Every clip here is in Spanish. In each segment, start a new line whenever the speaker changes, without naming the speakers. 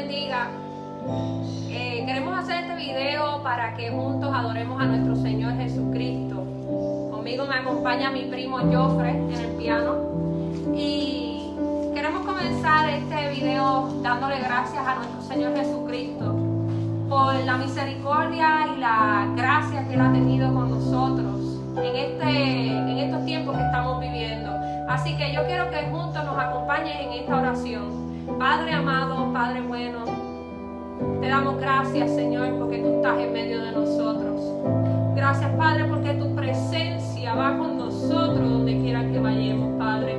bendiga. Queremos hacer este video para que juntos adoremos a nuestro Señor Jesucristo. Conmigo me acompaña mi primo Joffre en el piano. Y queremos comenzar este video dándole gracias a nuestro Señor Jesucristo por la misericordia y la gracia que Él ha tenido con nosotros en estos tiempos que estamos viviendo. Así que yo quiero que juntos nos acompañen en esta oración. Padre amado, Padre bueno, te damos gracias, Señor, porque tú estás en medio de nosotros. Gracias, Padre, porque tu presencia va con nosotros donde quiera que vayamos, Padre.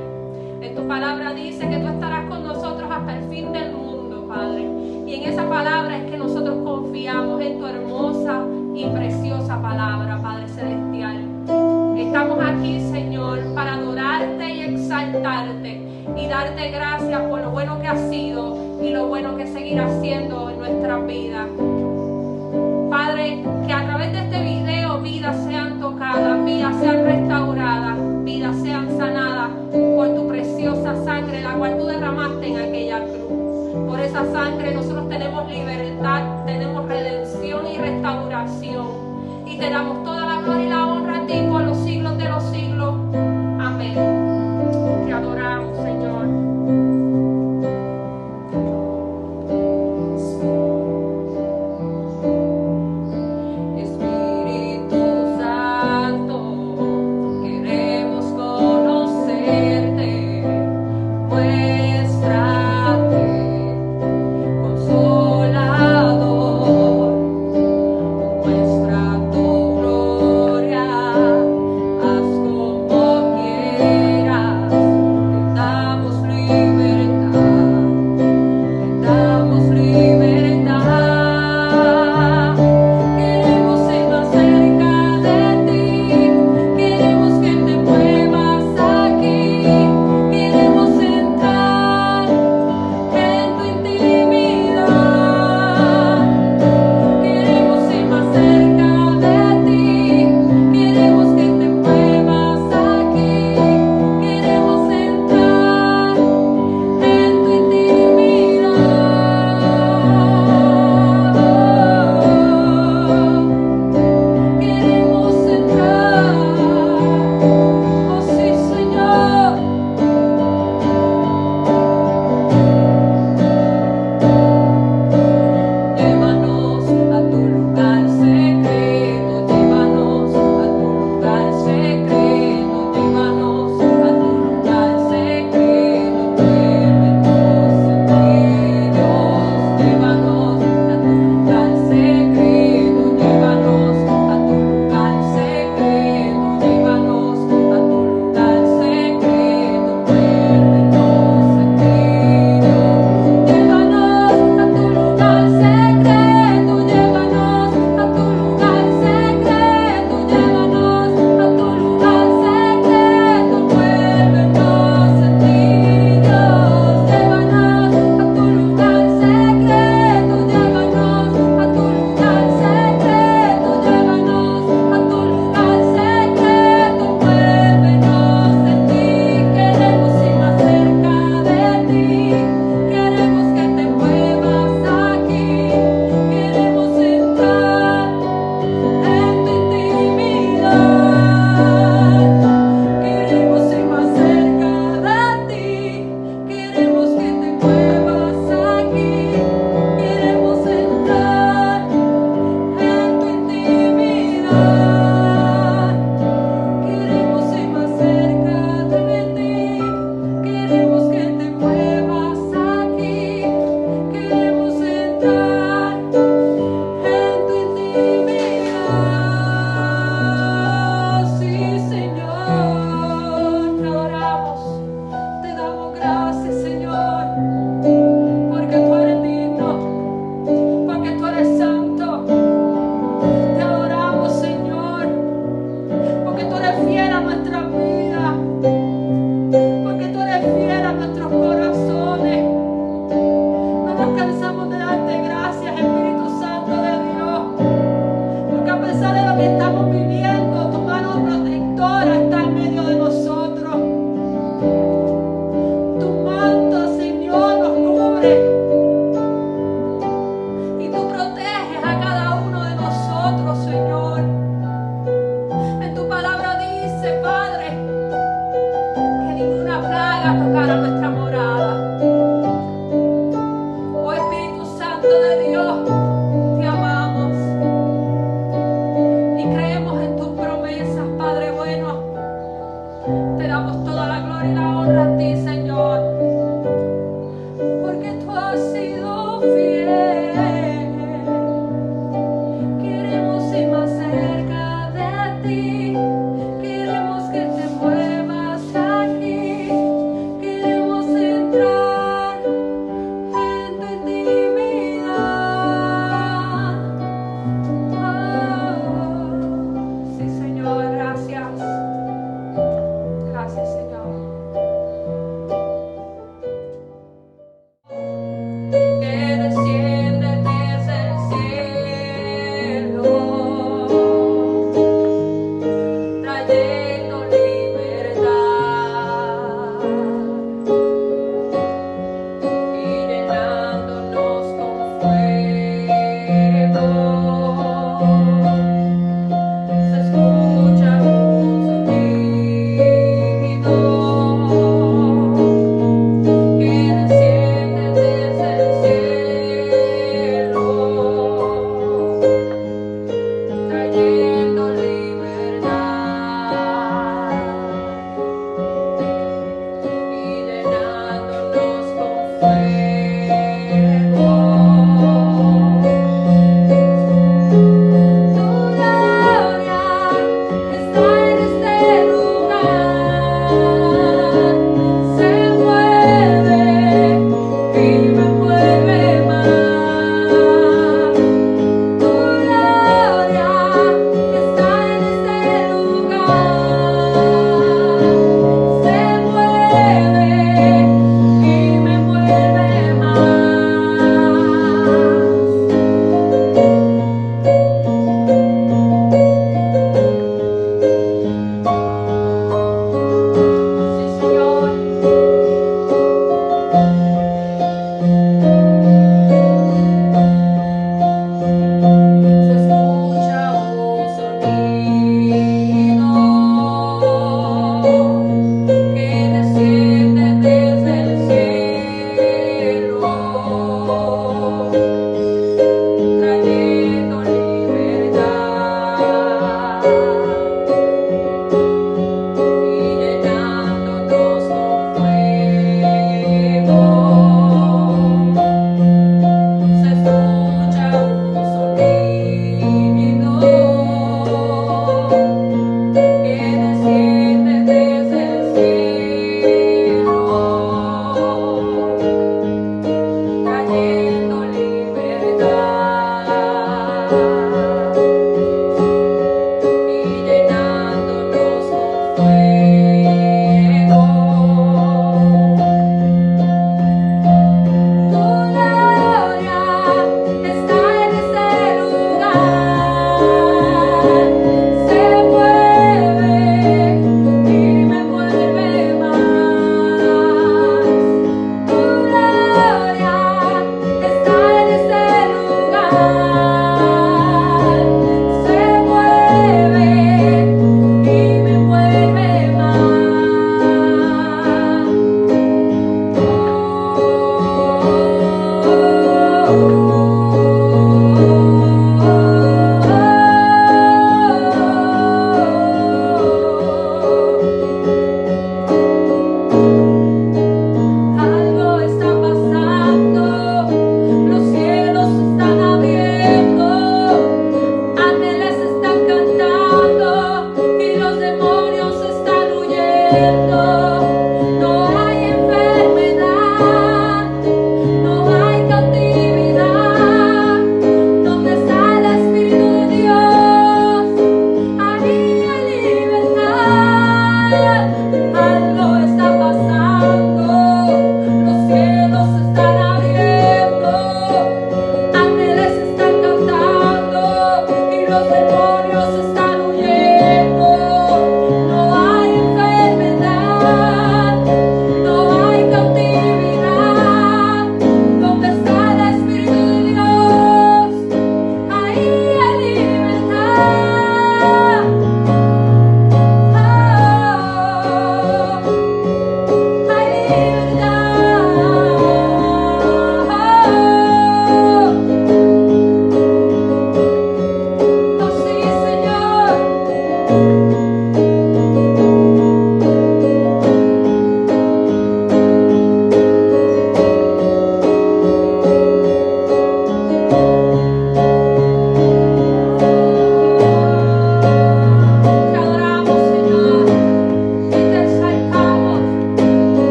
En tu palabra dice que tú estarás con nosotros hasta el fin del mundo, Padre. Y en esa palabra es que nosotros confiamos en tu hermosa y preciosa palabra, Padre Celestial. Estamos aquí, Señor, para adorarte y exaltarte y darte gracias por lo bueno que has sido y lo bueno que seguirás siendo en nuestra vida. Padre, que a través de este video vidas sean tocadas, vidas sean restauradas, vidas sean sanadas por tu preciosa sangre, la cual tú derramaste en aquella cruz. Por esa sangre nosotros tenemos libertad, tenemos redención y restauración. Y te damos toda la gloria y la honra a ti por los siglos de los siglos. Amén. Te adoramos, Señor.
Haz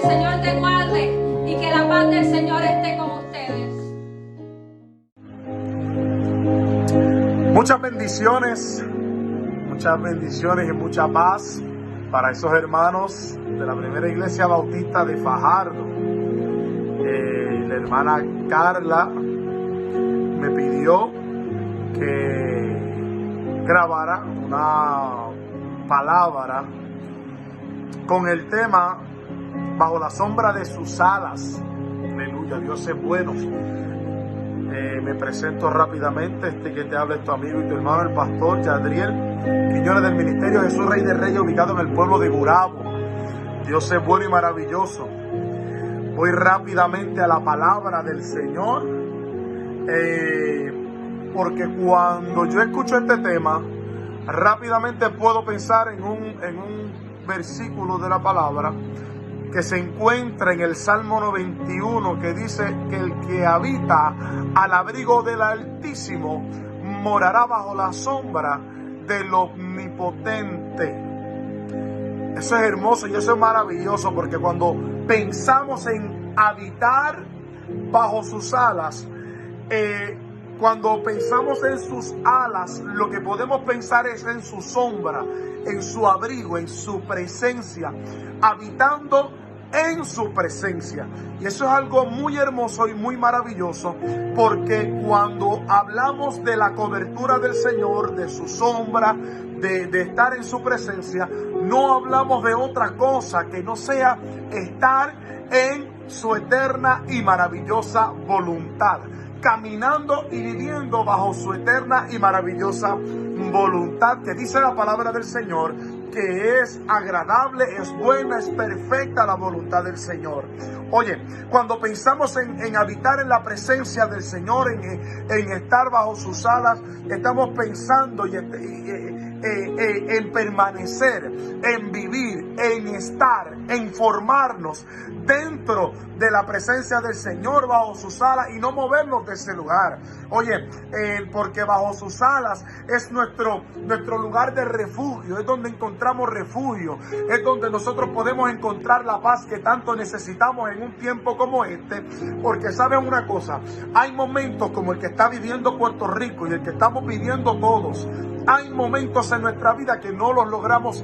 Señor te guarde y que la paz del Señor esté con ustedes.
Muchas bendiciones y mucha paz para esos hermanos de la primera iglesia bautista de Fajardo. La hermana Carla me pidió que grabara una palabra con el tema bajo la sombra de sus alas. Aleluya, Dios es bueno. Me presento rápidamente. Que te habla es tu amigo y tu hermano, el pastor Yadriel Quiñones, del Ministerio Jesús Rey de Reyes, ubicado en el pueblo de Gurabo. Dios es bueno y maravilloso. Voy rápidamente a la palabra del Señor, porque cuando yo escucho este tema, rápidamente puedo pensar en un versículo de la palabra que se encuentra en el Salmo 91, que dice que el que habita al abrigo del Altísimo morará bajo la sombra del Omnipotente. Eso es hermoso y eso es maravilloso, porque cuando pensamos en habitar bajo sus alas, cuando pensamos en sus alas, lo que podemos pensar es en su sombra, en su abrigo, en su presencia, habitando en su presencia. Y eso es algo muy hermoso y muy maravilloso, porque cuando hablamos de la cobertura del Señor, de su sombra, de estar en su presencia, no hablamos de otra cosa que no sea estar en su eterna y maravillosa voluntad, caminando y viviendo bajo su eterna y maravillosa voluntad, que dice la palabra del Señor que es agradable, es buena, es perfecta la voluntad del Señor. Oye, cuando pensamos en habitar en la presencia del Señor, en estar bajo sus alas, estamos pensando en permanecer, en vivir, en estar, en formarnos dentro de la presencia del Señor, bajo sus alas, y no movernos de ese lugar. Oye, porque bajo sus alas es nuestro lugar de refugio, es donde encontramos refugio, es donde nosotros podemos encontrar la paz que tanto necesitamos en un tiempo como este. Porque saben una cosa, hay momentos como el que está viviendo Puerto Rico y el que estamos viviendo todos. Hay momentos en nuestra vida que no los logramos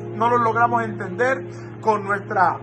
entender con nuestra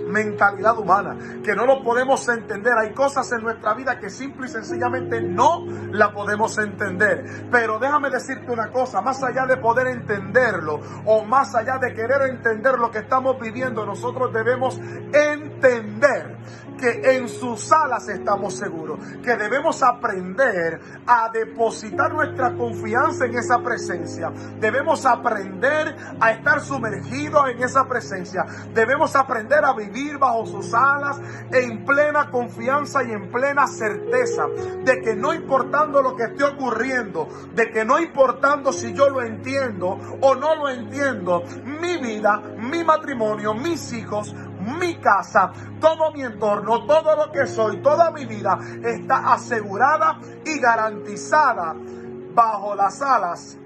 mentalidad humana, que no lo podemos entender. Hay cosas en nuestra vida que simple y sencillamente no la podemos entender. Pero déjame decirte una cosa, más allá de poder entenderlo o más allá de querer entender lo que estamos viviendo, nosotros debemos entender que en sus alas estamos seguros, que debemos aprender a depositar nuestra confianza en esa presencia, debemos aprender a estar sumergidos en esa presencia, debemos aprender a vivir bajo sus alas en plena confianza y en plena certeza de que no importando lo que esté ocurriendo, de que no importando si yo lo entiendo o no lo entiendo, mi vida, mi matrimonio, mis hijos, mi casa, todo mi entorno, todo lo que soy, toda mi vida está asegurada y garantizada bajo las alas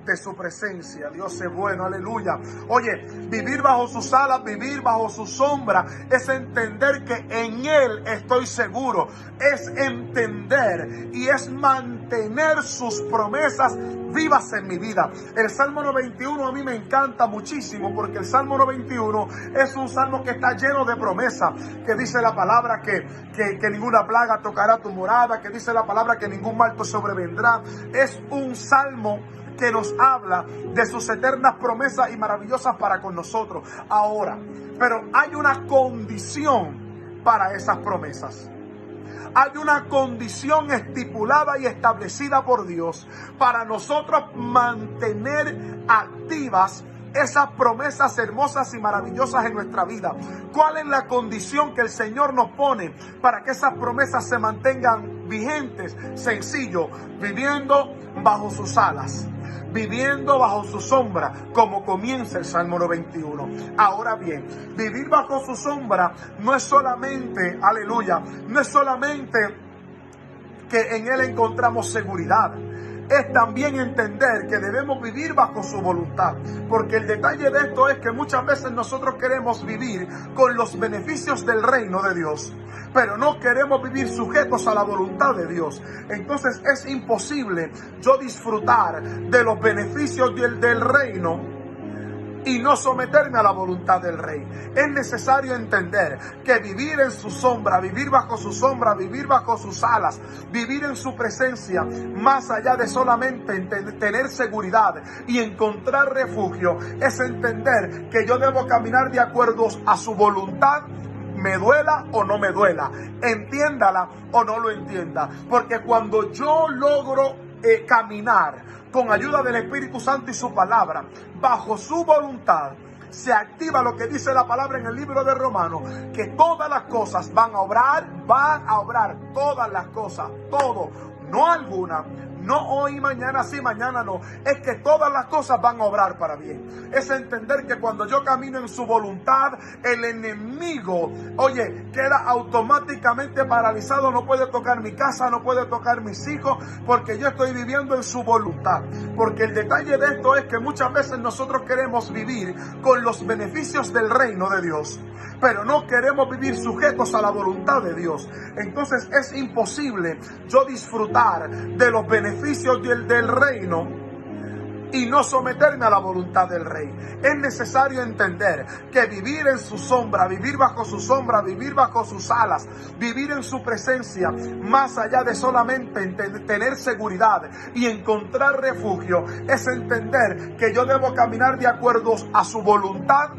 de su presencia. Dios es bueno, aleluya. Oye, vivir bajo sus alas, vivir bajo su sombra, es entender que en Él estoy seguro, es entender y es mantener sus promesas vivas en mi vida. El Salmo 91 a mí me encanta muchísimo, porque el Salmo 91 es un salmo que está lleno de promesas, que dice la palabra que ninguna plaga tocará tu morada, que dice la palabra que ningún mal te sobrevendrá. Es un salmo que nos habla de sus eternas promesas y maravillosas para con nosotros. Ahora, pero hay una condición para esas promesas. Hay una condición estipulada y establecida por Dios para nosotros mantener activas esas promesas hermosas y maravillosas en nuestra vida. ¿Cuál es la condición que el Señor nos pone para que esas promesas se mantengan vigentes? Sencillo, viviendo bajo sus alas, viviendo bajo su sombra, como comienza el Salmo 91. Ahora bien, vivir bajo su sombra no es solamente, aleluya, no es solamente que en Él encontramos seguridad. es también entender que debemos vivir bajo su voluntad. Porque el detalle de esto es que muchas veces nosotros queremos vivir con los beneficios del reino de Dios, pero no queremos vivir sujetos a la voluntad de Dios. Entonces es imposible yo disfrutar de los beneficios del reino y no someterme a la voluntad del Rey. Es necesario entender que vivir en su sombra, vivir bajo su sombra, vivir bajo sus alas, vivir en su presencia, más allá de solamente tener seguridad y encontrar refugio, es entender que yo debo caminar de acuerdo a su voluntad, me duela o no me duela, entiéndala o no lo entienda. Porque cuando yo logro caminar con ayuda del Espíritu Santo y su palabra, bajo su voluntad, se activa lo que dice la palabra en el libro de Romanos, que todas las cosas van a obrar, todas las cosas, todo, no alguna, no hoy, mañana sí, mañana no. Es que todas las cosas van a obrar para bien. Es entender que cuando yo camino en su voluntad, el enemigo, queda automáticamente paralizado. No puede tocar mi casa, no puede tocar mis hijos, porque yo estoy viviendo en su voluntad. Porque el detalle de esto es que muchas veces nosotros queremos vivir con los beneficios del reino de Dios, pero no queremos vivir sujetos a la voluntad de Dios. Entonces es imposible yo disfrutar de los beneficios del reino y no someterme a la voluntad del Rey. Es necesario entender que vivir en su sombra, vivir bajo su sombra, vivir bajo sus alas, vivir en su presencia, más allá de solamente tener seguridad y encontrar refugio, es entender que yo debo caminar de acuerdo a su voluntad,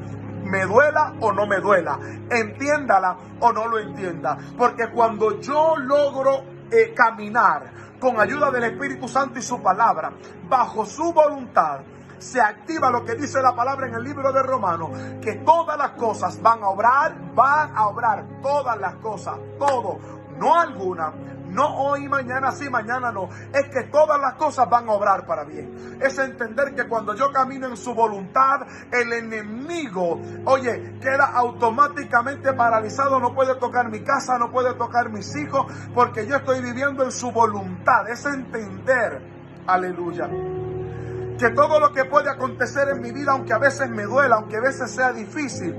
me duela o no me duela, entiéndala o no lo entienda. Porque cuando yo logro caminar con ayuda del Espíritu Santo y su palabra, bajo su voluntad, se activa lo que dice la palabra en el libro de Romanos, que todas las cosas van a obrar, todas las cosas, todo, no alguna, no hoy, mañana sí, mañana no. Es que todas las cosas van a obrar para bien. Es entender que cuando yo camino en su voluntad, el enemigo, queda automáticamente paralizado. No puede tocar mi casa, no puede tocar mis hijos, porque yo estoy viviendo en su voluntad. Es entender, aleluya, que todo lo que puede acontecer en mi vida, aunque a veces me duela, aunque a veces sea difícil,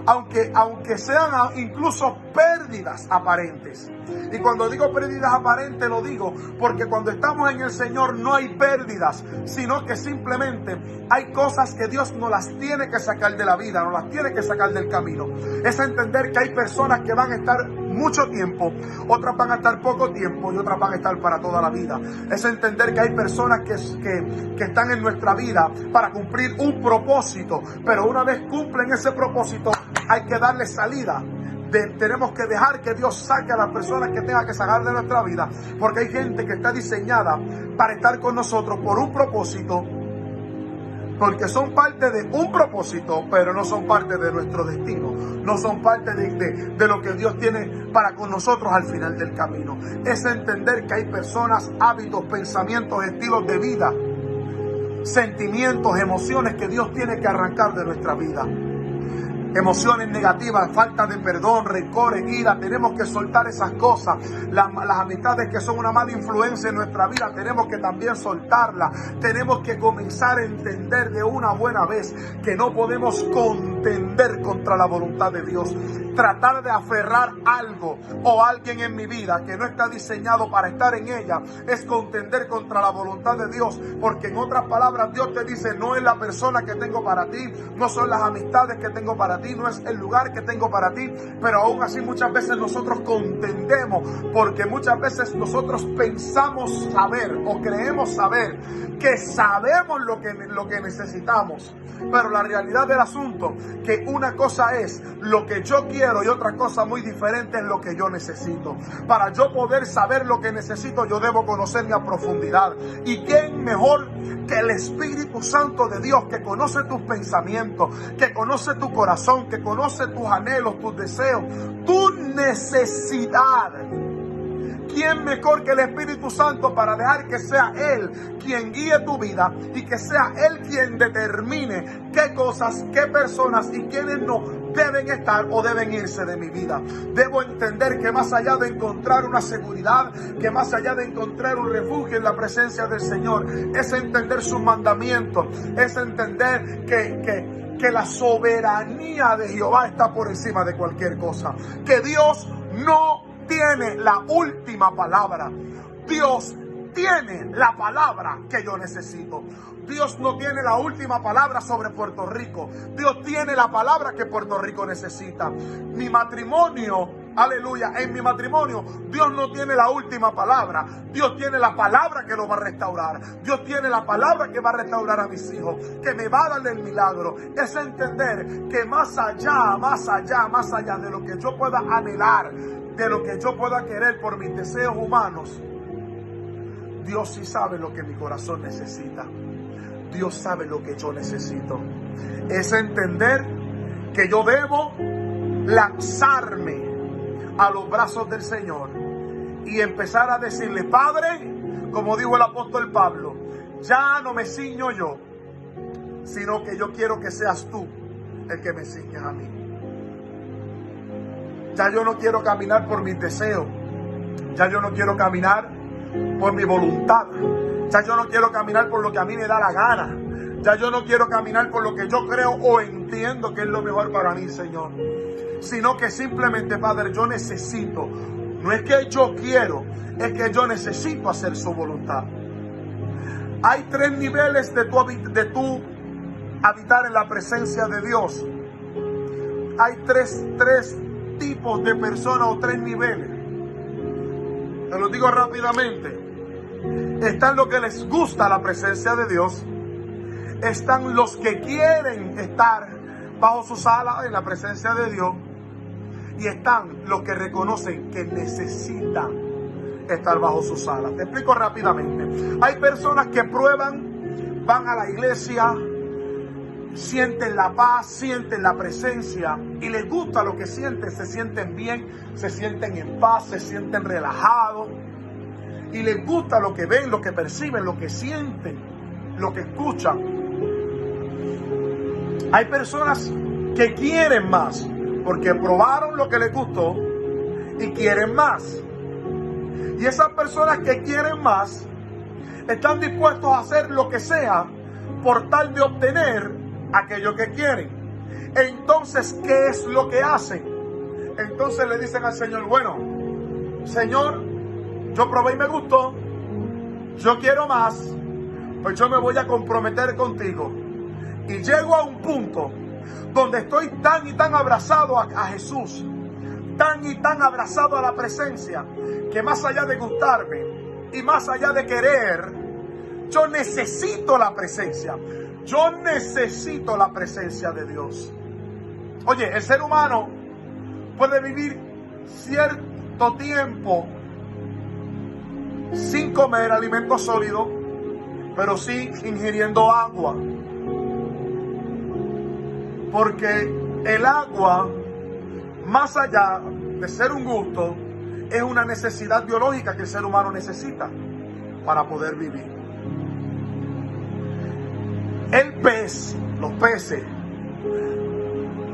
aunque sean incluso pérdidas aparentes. Y cuando digo pérdidas aparentes, lo digo porque cuando estamos en el Señor no hay pérdidas, sino que simplemente hay cosas que Dios nos las tiene que sacar de la vida, nos las tiene que sacar del camino. Es entender que hay personas que van a estar mucho tiempo, otras van a estar poco tiempo y otras van a estar para toda la vida. Es entender que hay personas que están en nuestra vida para cumplir un propósito, pero una vez cumplen ese propósito hay que darle salida. Tenemos que dejar que Dios saque a las personas que tenga que sacar de nuestra vida, porque hay gente que está diseñada para estar con nosotros por un propósito, porque son parte de un propósito, pero no son parte de nuestro destino, no son parte de lo que Dios tiene para con nosotros al final del camino. Es entender que hay personas, hábitos, pensamientos, estilos de vida, sentimientos, emociones que Dios tiene que arrancar de nuestra vida. Emociones negativas, falta de perdón, rencor, ira, tenemos que soltar esas cosas. Las amistades que son una mala influencia en nuestra vida, tenemos que también soltarlas. Tenemos que comenzar a entender de una buena vez que no podemos contender contra la voluntad de Dios. Tratar de aferrar algo o alguien en mi vida que no está diseñado para estar en ella es contender contra la voluntad de Dios, porque en otras palabras Dios te dice: no es la persona que tengo para ti, no son las amistades que tengo para ti, no es el lugar que tengo para ti. Pero aún así muchas veces nosotros contendemos, porque muchas veces nosotros pensamos saber o creemos saber que sabemos lo que necesitamos, pero la realidad del asunto que una cosa es lo que yo quiero y otra cosa muy diferente es lo que yo necesito. Para yo poder saber lo que necesito, yo debo conocerme a profundidad. ¿Y quién mejor que el Espíritu Santo de Dios, que conoce tus pensamientos, que conoce tu corazón, que conoce tus anhelos, tus deseos, tu necesidad, ¿quién mejor que el Espíritu Santo para dejar que sea Él quien guíe tu vida y que sea Él quien determine qué cosas, qué personas y quiénes no deben estar o deben irse de mi vida? Debo entender que más allá de encontrar una seguridad, que más allá de encontrar un refugio en la presencia del Señor, es entender sus mandamientos, es entender que la soberanía de Jehová está por encima de cualquier cosa, que Dios no tiene la última palabra. Dios tiene la palabra que yo necesito. Dios no tiene la última palabra sobre Puerto Rico. Dios tiene la palabra que Puerto Rico necesita. Mi matrimonio, aleluya, en mi matrimonio, Dios no tiene la última palabra. Dios tiene la palabra que lo va a restaurar. Dios tiene la palabra que va a restaurar a mis hijos, que me va a dar el milagro. Es entender que más allá de lo que yo pueda anhelar, de lo que yo pueda querer por mis deseos humanos, Dios sí sabe lo que mi corazón necesita. Dios sabe lo que yo necesito. Es entender que yo debo lanzarme a los brazos del Señor y empezar a decirle: Padre, como dijo el apóstol Pablo, ya no me ciño yo, sino que yo quiero que seas tú el que me ciñas a mí. Ya yo no quiero caminar por mis deseos. Ya yo no quiero caminar por mi voluntad. Ya yo no quiero caminar por lo que a mí me da la gana. Ya yo no quiero caminar por lo que yo creo o entiendo que es lo mejor para mí, Señor. Sino que simplemente, Padre, yo necesito. No es que yo quiero, es que yo necesito hacer su voluntad. Hay 3 niveles de tu habitar en la presencia de Dios. Hay tres tipos de personas o 3 niveles. Te lo digo rápidamente. Están los que les gusta la presencia de Dios. Están los que quieren estar bajo sus alas en la presencia de Dios. Y están los que reconocen que necesitan estar bajo sus alas. Te explico rápidamente. Hay personas que prueban, van a la iglesia, sienten la paz, sienten la presencia y les gusta lo que sienten. Se sienten bien, se sienten en paz, se sienten relajados. Y les gusta lo que ven, lo que perciben, lo que sienten, lo que escuchan. Hay personas que quieren más, porque probaron lo que les gustó y quieren más. Y esas personas que quieren más están dispuestos a hacer lo que sea por tal de obtener aquello que quieren. Entonces, ¿qué es lo que hacen? Entonces le dicen al Señor: bueno, Señor, yo probé y me gustó, yo quiero más, pues yo me voy a comprometer contigo. Y llego a un punto donde estoy tan y tan abrazado a Jesús, tan y tan abrazado a la presencia, que más allá de gustarme y más allá de querer, yo necesito la presencia. Yo necesito la presencia de Dios. Oye, el ser humano puede vivir cierto tiempo sin comer alimentos sólidos, pero sí ingiriendo agua. Porque el agua, más allá de ser un gusto, es una necesidad biológica que el ser humano necesita para poder vivir. El pez, los peces,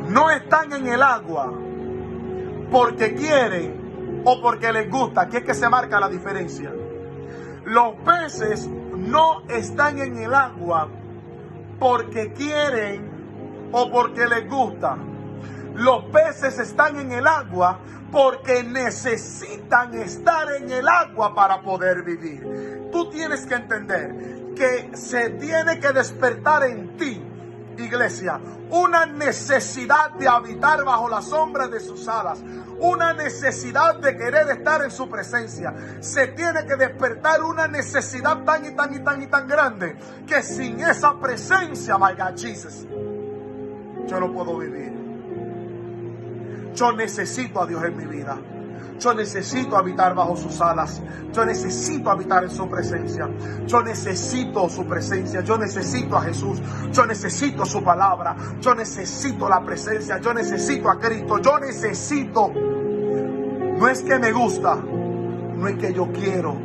no están en el agua porque quieren o porque les gusta. Aquí es que se marca la diferencia. Los peces no están en el agua porque quieren o porque les gusta. Los peces están en el agua porque necesitan estar en el agua para poder vivir. Tú tienes que entender que se tiene que despertar en ti, iglesia, una necesidad de habitar bajo la sombra de sus alas, una necesidad de querer estar en su presencia. Se tiene que despertar una necesidad tan grande que sin esa presencia, my God, Jesus, yo no puedo vivir. Yo necesito a Dios en mi vida. Yo necesito habitar bajo sus alas. Yo necesito habitar en su presencia. Yo necesito su presencia. Yo necesito a Jesús. Yo necesito su palabra. Yo necesito la presencia. Yo necesito a Cristo. Yo necesito. No es que me gusta. no es que yo quiero,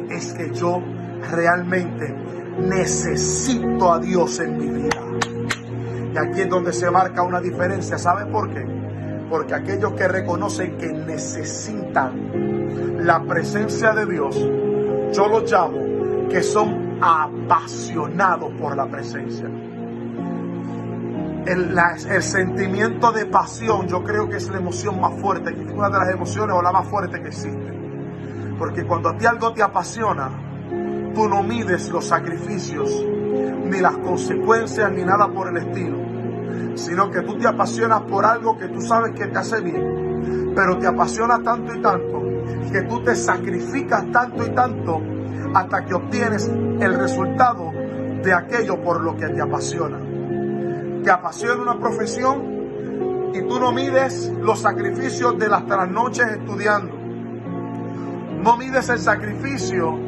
es que yo realmente necesito a Dios en mi vida. Y aquí es donde se marca una diferencia. ¿Sabe por qué? Porque aquellos que reconocen que necesitan la presencia de Dios, yo los llamo que son apasionados por la presencia. El sentimiento de pasión, yo creo que es la emoción más fuerte, una de las emociones o la más fuerte que existe. Porque cuando a ti algo te apasiona, tú no mides los sacrificios, ni las consecuencias, ni nada por el estilo, sino que tú te apasionas por algo que tú sabes que te hace bien, pero te apasiona tanto y tanto, que tú te sacrificas tanto y tanto, hasta que obtienes el resultado de aquello por lo que te apasiona. Te apasiona una profesión y tú no mides los sacrificios de las trasnoches estudiando. No mides el sacrificio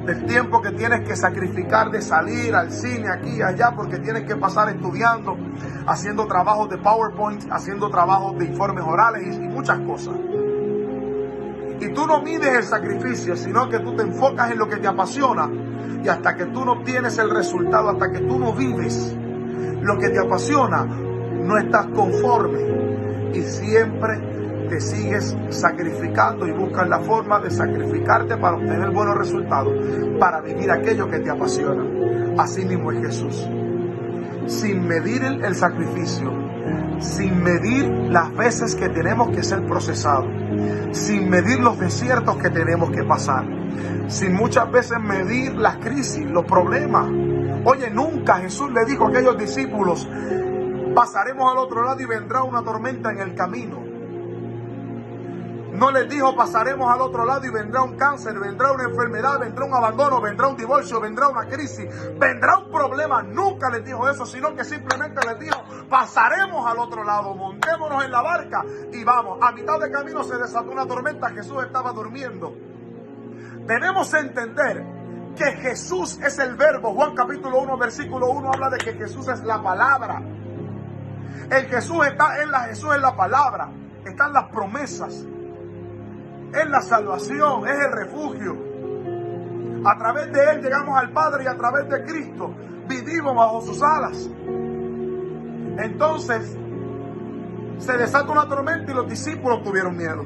del tiempo que tienes que sacrificar de salir al cine aquí y allá, porque tienes que pasar estudiando, haciendo trabajos de PowerPoint, haciendo trabajos de informes orales y muchas cosas. Y tú no mides el sacrificio, sino que tú te enfocas en lo que te apasiona, y hasta que tú no obtienes el resultado, hasta que tú no vives lo que te apasiona, no estás conforme y siempre te sigues sacrificando y buscas la forma de sacrificarte para obtener buenos resultados, para vivir aquello que te apasiona. Así mismo es Jesús. Sin medir el sacrificio, sin medir las veces que tenemos que ser procesados, sin medir los desiertos que tenemos que pasar, sin muchas veces medir las crisis, los problemas. Oye, nunca Jesús le dijo a aquellos discípulos: pasaremos al otro lado y vendrá una tormenta en el camino. No les dijo: pasaremos al otro lado y vendrá un cáncer, vendrá una enfermedad, vendrá un abandono, vendrá un divorcio, vendrá una crisis, vendrá un problema. Nunca les dijo eso, sino que simplemente les dijo: pasaremos al otro lado, montémonos en la barca y vamos. A mitad de camino se desató una tormenta, Jesús estaba durmiendo. Debemos entender que Jesús es el verbo. Juan capítulo 1 versículo 1 habla de que Jesús es la palabra. El Jesús está en Jesús es la palabra, están las promesas, es la salvación, es el refugio. A través de Él llegamos al Padre y a través de Cristo vivimos bajo sus alas. Entonces se desata una tormenta y los discípulos tuvieron miedo.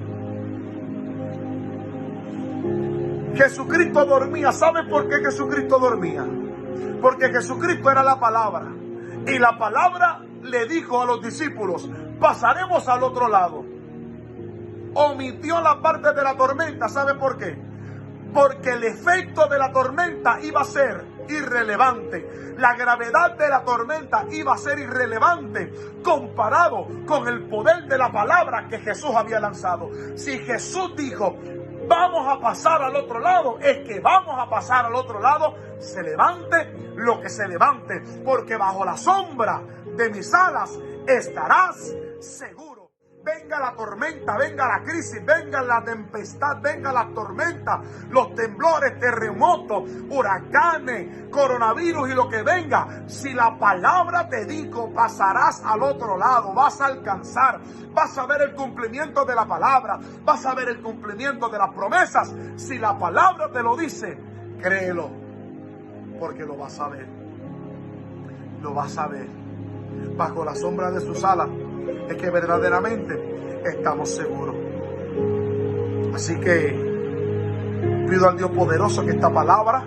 Jesucristo dormía. ¿Sabe por qué Jesucristo dormía? Porque Jesucristo era la palabra. Y la palabra le dijo a los discípulos: pasaremos al otro lado. Omitió la parte de la tormenta. ¿Sabe por qué? Porque el efecto de la tormenta iba a ser irrelevante. La gravedad de la tormenta iba a ser irrelevante comparado con el poder de la palabra que Jesús había lanzado. Si Jesús dijo: vamos a pasar al otro lado, es que vamos a pasar al otro lado, se levante lo que se levante, porque bajo la sombra de mis alas estarás seguro. Venga la tormenta, venga la crisis, venga la tempestad, venga la tormenta, los temblores, terremotos, huracanes, coronavirus y lo que venga. Si la palabra te dijo: pasarás al otro lado, vas a alcanzar, vas a ver el cumplimiento de la palabra, vas a ver el cumplimiento de las promesas. Si la palabra te lo dice, créelo, porque lo vas a ver. Lo vas a ver. Bajo la sombra de sus alas es que verdaderamente estamos seguros. Así que pido al Dios poderoso que esta palabra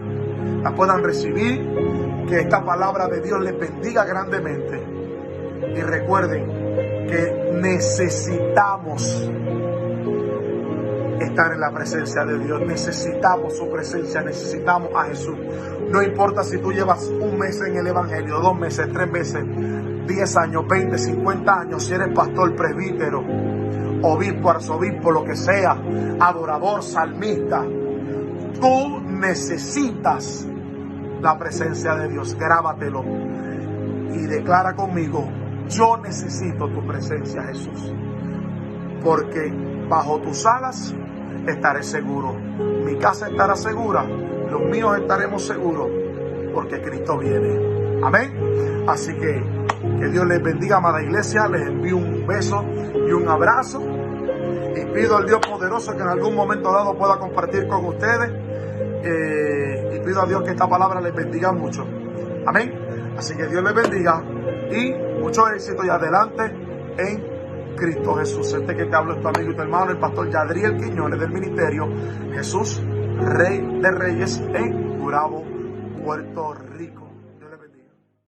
la puedan recibir, que esta palabra de Dios les bendiga grandemente. Y recuerden que necesitamos estar en la presencia de Dios, necesitamos su presencia, necesitamos a Jesús. No importa si tú llevas un mes en el Evangelio, 2 meses, 3 meses, 10 años, 20, 50 años, si eres pastor, presbítero, obispo, arzobispo, lo que sea, adorador, salmista, tú necesitas la presencia de Dios. Grábatelo y declara conmigo: yo necesito tu presencia, Jesús, porque bajo tus alas estaré seguro, mi casa estará segura, los míos estaremos seguros, porque Cristo viene. Amén. Así que Dios les bendiga, amada iglesia. Les envío un beso y un abrazo, Y pido al Dios poderoso que en algún momento dado pueda compartir con ustedes. Y pido a Dios que esta palabra les bendiga mucho. Amén. Así que Dios les bendiga y mucho éxito y adelante en Cristo Jesús. Este que te hablo es tu amigo y tu hermano, el pastor Yadriel Quiñones del ministerio Jesús, Rey de Reyes en Gurabo, Puerto Rico.